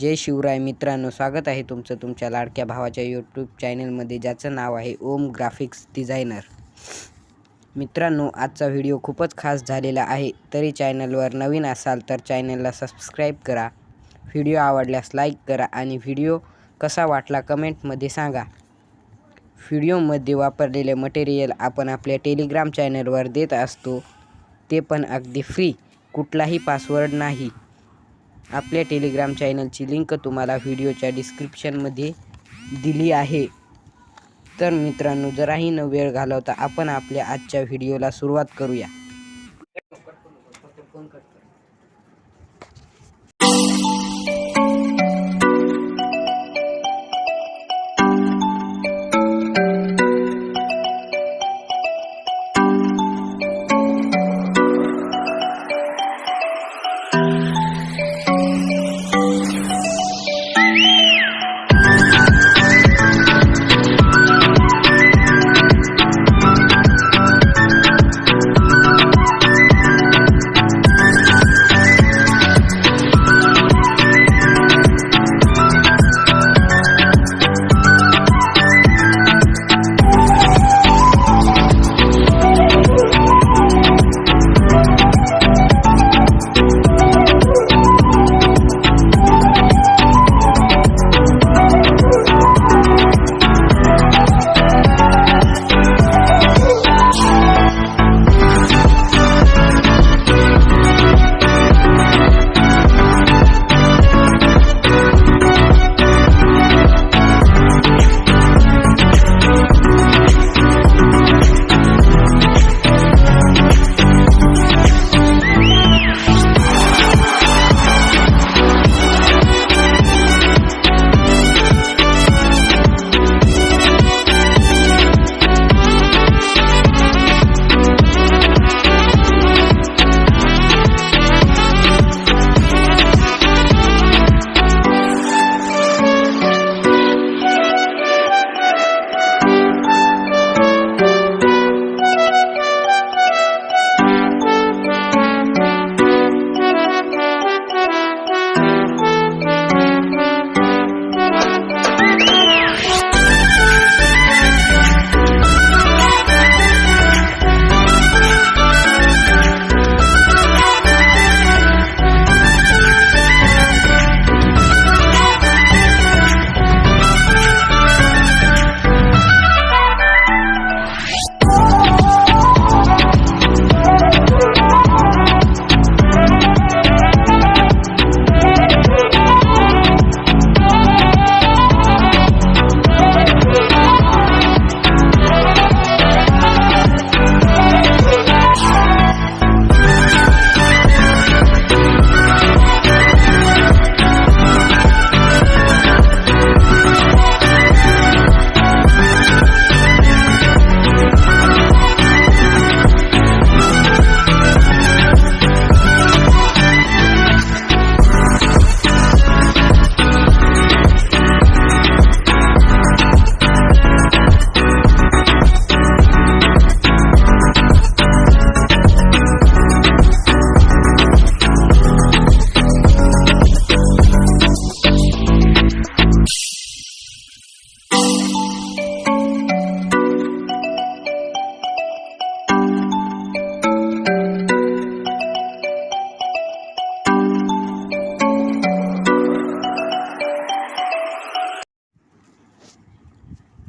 जय शिवराय मित्रांनो, स्वागत आहे तुमचं तुमच्या लाडक्या भावाच्या यूट्यूब चॅनलमध्ये, ज्याचं नाव आहे ओम ग्राफिक्स डिझायनर. मित्रांनो, आजचा व्हिडिओ खूपच खास झालेला आहे. तरी चॅनलवर नवीन असाल तर चॅनलला सबस्क्राईब करा, व्हिडिओ आवडल्यास लाईक करा आणि व्हिडिओ कसा वाटला कमेंटमध्ये सांगा. व्हिडिओमध्ये वापरलेले मटेरियल आपण आपल्या टेलिग्राम चॅनलवर देत असतो, ते पण अगदी फ्री, कुठलाही पासवर्ड नाही. आपल्या टेलिग्राम चॅनलची लिंक तुम्हाला व्हिडिओच्या डिस्क्रिप्शनमध्ये दिली आहे. तर मित्रांनो, जराही न वेळ घालवता आपण आपल्या आजच्या व्हिडिओला सुरुवात करूया.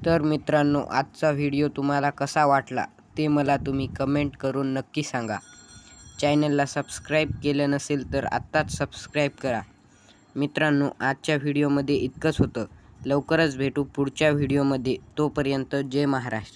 तर मित्रांनो, आजचा व्हिडिओ तुम्हाला कसा वाटला ते मला तुम्ही कमेंट करून नक्की सांगा. चॅनलला सबस्क्राईब केलं नसेल तर आत्ताच सबस्क्राईब करा. मित्रांनो, आजच्या व्हिडिओमध्ये इतकंच होतं. लवकरच भेटू पुढच्या व्हिडिओमध्ये. तोपर्यंत जय महाराष्ट्र.